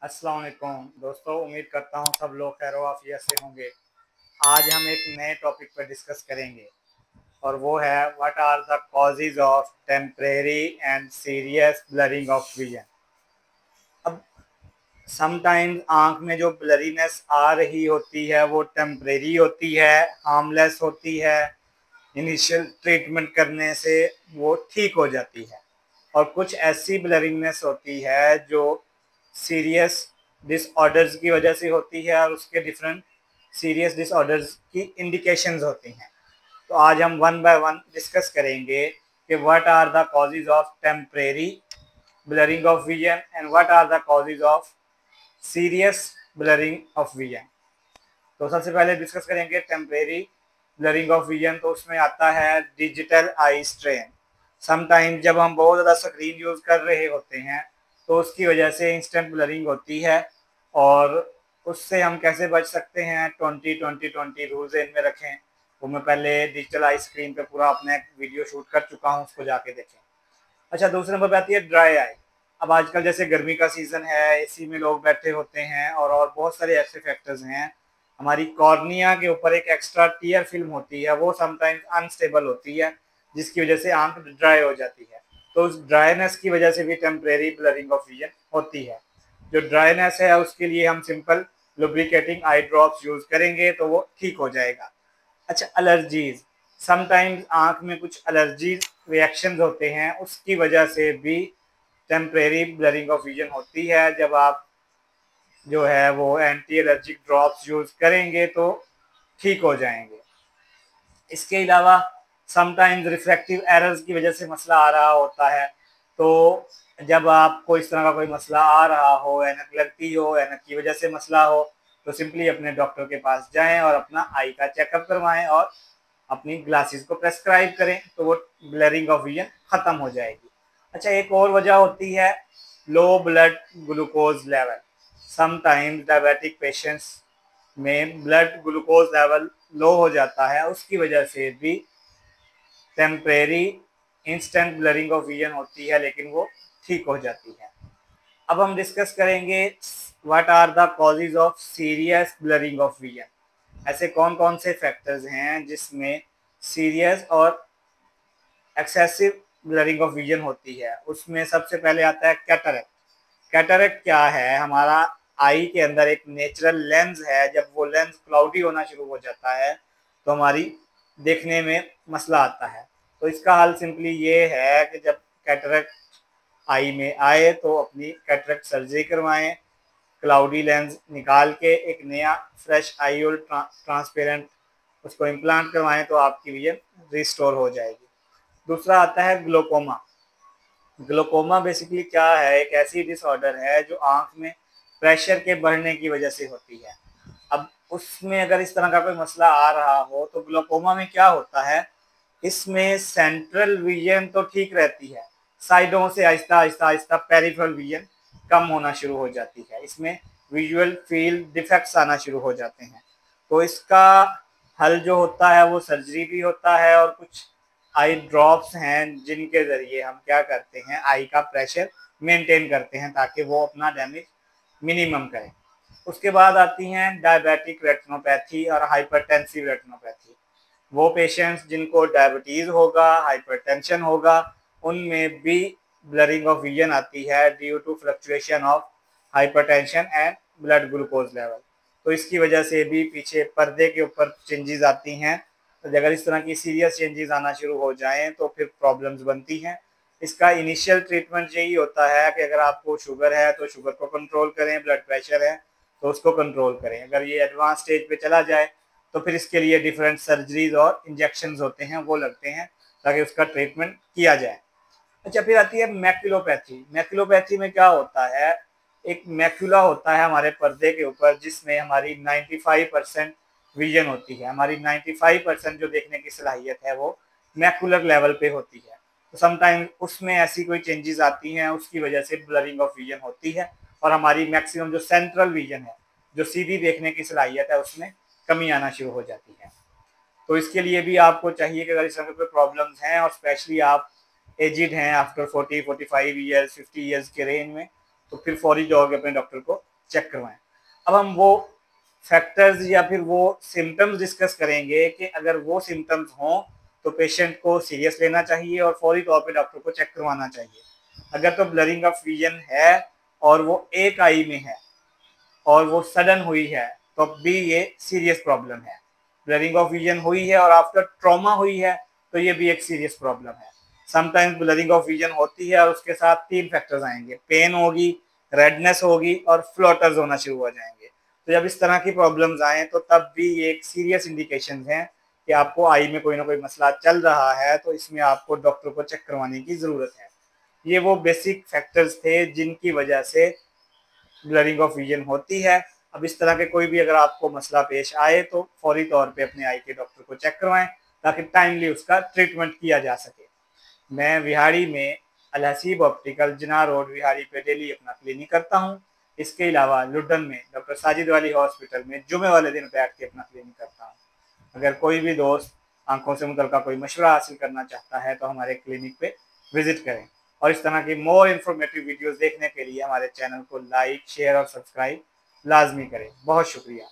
अस्सलाम वालेकुम दोस्तों, उम्मीद करता हूँ सब लोग खैर आफियत से होंगे। आज हम एक नए टॉपिक पर डिस्कस करेंगे और वो है what are the causes of temporary and serious blurring of vision. अब समटाइम्स आँख में जो ब्लरीनेस आ रही होती है वो टेम्परेरी होती है, हार्मलेस होती है, इनिशियल ट्रीटमेंट करने से वो ठीक हो जाती है। और कुछ ऐसी ब्लरिंगनेस होती है जो सीरियस डिसऑर्डर्स की वजह से होती है और उसके डिफरेंट सीरियस डिसऑर्डर्स की इंडिकेशंस होती हैं। तो आज हम वन बाय वन डिस्कस करेंगे कि what are the causes of temporary blurring of vision and what are the causes of serious blurring of vision. तो सबसे पहले डिस्कस करेंगे टेम्परेरी ब्लरिंग ऑफ विजन। तो उसमें आता है डिजिटल आई स्ट्रेन। समटाइम जब हम बहुत ज़्यादा स्क्रीन यूज़ कर रहे होते हैं तो उसकी वजह से इंस्टेंट ब्लरिंग होती है और उससे हम कैसे बच सकते हैं। 20-20-20 रूल्स इनमें रखें। वो मैं पहले डिजिटल आई स्क्रीन पे पूरा अपना एक वीडियो शूट कर चुका हूँ, उसको जाके देखें। अच्छा, दूसरे नंबर पे आती है ड्राई आई। अब आजकल जैसे गर्मी का सीज़न है, एसी में लोग बैठे होते हैं और बहुत सारे ऐसे फैक्टर्स हैं। हमारी कॉर्निया के ऊपर एक एक्स्ट्रा टीयर फिल्म होती है, वो समटाइम्स अनस्टेबल होती है जिसकी वजह से आंख ड्राई हो जाती है। तो उस ड्राइनेस की वजह से भी टेम्परेरी ब्लरिंग ऑफ विजन होती है। जो ड्राइनेस है उसके लिए हम simple lubricating eye drops use करेंगे तो वो ठीक हो जाएगा। अच्छा, एलर्जीज। समटाइम्स आँख में कुछ एलर्जी रिएक्शंस होते हैं, उसकी वजह से भी टेम्परेरी ब्लरिंग ऑफ विजन होती है। जब आप जो है वो एंटी एलर्जिक ड्रॉप्स यूज़ करेंगे तो ठीक हो जाएंगे। इसके अलावा समटाइम्स रिफ्रैक्टिव एरर्स की वजह से मसला आ रहा होता है। तो जब आपको इस तरह का कोई मसला आ रहा हो, ऐनक लगती हो, ऐनक की वजह से मसला हो, तो सिंपली अपने डॉक्टर के पास जाएं और अपना आई का चेकअप करवाएं और अपनी ग्लासेस को प्रेस्क्राइब करें तो वो ब्लरिंग ऑफ विजन ख़त्म हो जाएगी। अच्छा, एक और वजह होती है low blood glucose level. Sometimes diabetic patients में ब्लड ग्लूकोज लेवल लो हो जाता है, उसकी वजह से भी temporary instant blurring of vision होती है, लेकिन वो ठीक हो जाती है। अब हम डिस्कस करेंगे what are the causes of serious blurring of vision. ऐसे कौन कौन से फैक्टर्स हैं जिसमें सीरियस और एक्सेसिव ब्लरिंग ऑफ विजन होती है। उसमें सबसे पहले आता है कैटरेक्ट। कैटरेक्ट क्या है? हमारा आई के अंदर एक नेचुरल लेंस है, जब वो लेंस क्लाउडी होना शुरू हो जाता है तो हमारी देखने में मसला आता है। तो इसका हल सिंपली ये है कि जब कैटरेक्ट आई में आए तो अपनी कैटरेक्ट सर्जरी करवाएं, क्लाउडी लेंस निकाल के एक नया फ्रेश आईओल ट्रांसपेरेंट उसको इम्प्लांट करवाएं तो आपकी विजन रिस्टोर हो जाएगी। दूसरा आता है ग्लोकोमा। ग्लोकोमा बेसिकली क्या है? एक ऐसी डिसऑर्डर है जो आंख में प्रेशर के बढ़ने की वजह से होती है। अब उसमें अगर इस तरह का कोई मसला आ रहा हो तो ग्लोकोमा में क्या होता है, इसमें सेंट्रल विजन तो ठीक रहती है, साइडों से आहिस्ता आहिस्ता आहिस्ता पेरिफेरल विजन कम होना शुरू हो जाती है, इसमें विजुअल फील्ड डिफेक्ट्स आना शुरू हो जाते हैं। तो इसका हल जो होता है वो सर्जरी भी होता है और कुछ आई ड्रॉप्स हैं जिनके ज़रिए हम क्या करते हैं, आई का प्रेशर मेंटेन करते हैं ताकि वो अपना डैमेज मिनिमम करें। उसके बाद आती हैं डायबिटिक रेटिनोपैथी और हाइपरटेंसिव रेटिनोपैथी। वो पेशेंट्स जिनको डायबिटीज़ होगा, हाइपरटेंशन होगा, उनमें भी ब्लरिंग ऑफ विजन आती है due to fluctuation of hypertension and blood glucose level. तो इसकी वजह से भी पीछे पर्दे के ऊपर चेंजेस आती हैं। तो अगर इस तरह की सीरियस चेंजेस आना शुरू हो जाएं तो फिर प्रॉब्लम्स बनती हैं। इसका इनिशियल ट्रीटमेंट यही होता है कि अगर आपको शुगर है तो शुगर को कंट्रोल करें, ब्लड प्रेशर है तो उसको कंट्रोल करें। अगर ये एडवांस स्टेज पे चला जाए तो फिर इसके लिए डिफरेंट सर्जरीज और इंजेक्शंस होते हैं, वो लगते हैं ताकि उसका ट्रीटमेंट किया जाए। अच्छा, फिर आती है मैक्युलोपैथी। मैक्युलोपैथी में क्या होता है, एक मैक्युला होता है हमारे पर्दे के ऊपर जिसमें हमारी 95% विजन होती है। हमारी 95% जो देखने की सलाहियत है वो मैक्युलर लेवल पे होती है। तो समटाइम उसमें ऐसी कोई चेंजेस आती हैं, उसकी वजह से ब्लरिंग ऑफ विजन होती है और हमारी मैक्सिमम जो सेंट्रल विजन है, जो सीधी देखने की सलाहियत है, उसमें कमी आना शुरू हो जाती है। तो इसके लिए भी आपको चाहिए कि अगर इस तरह के प्रॉब्लम्स हैं और स्पेशली आप एजिड हैं आफ्टर 40-45 ईयर्स 50 ईयर्स के रेंज में, तो फिर फौरी जाओगे अपने डॉक्टर को चेक करवाएं। अब हम वो फैक्टर्स या फिर वो सिम्टम्स डिस्कस करेंगे कि अगर वो सिम्टम्स हों तो पेशेंट को सीरियस लेना चाहिए और फौरी तौर पे डॉक्टर को चेक करवाना चाहिए। अगर तो ब्लरिंग ऑफ विजन है और वो एक आई में है और वो सडन हुई है तो भी ये सीरियस प्रॉब्लम है। ब्लरिंग ऑफ विजन हुई है और आफ्टर ट्रॉमा हुई है तो ये भी एक सीरियस प्रॉब्लम है। समटाइम्स ब्लरिंग ऑफ विजन होती है और उसके साथ 3 फैक्टर्स आएंगे, पेन होगी, रेडनेस होगी और फ्लोटर्स होना शुरू हो जाएंगे। तो जब इस तरह की प्रॉब्लम्स आए तो तब भी ये एक सीरियस इंडिकेशन है कि आपको आई में कोई ना कोई मसला चल रहा है, तो इसमें आपको डॉक्टर को चेक करवाने की ज़रूरत है। ये वो बेसिक फैक्टर्स थे जिनकी वजह से ब्लरिंग ऑफ विजन होती है। अब इस तरह के कोई भी अगर आपको मसला पेश आए तो फौरी तौर पे अपने आई के डॉक्टर को चेक करवाएं ताकि टाइमली उसका ट्रीटमेंट किया जा सके। मैं विहाड़ी में अल हसीब ऑप्टिकल जिना रोड विहाड़ी पे डेली अपना क्लिनिक करता हूँ। इसके अलावा लुडन में डॉक्टर साजिद वाली हॉस्पिटल में जुमे वाले दिन बैठ के अपना क्लिनिक करता हूँ। अगर कोई भी दोस्त आंखों से मुतल्लिका कोई मशवरा हासिल करना चाहता है तो हमारे क्लिनिक पे विजिट करें। और इस तरह की मोर इन्फॉर्मेटिव वीडियोस देखने के लिए हमारे चैनल को लाइक, शेयर और सब्सक्राइब लाजमी करें। बहुत शुक्रिया।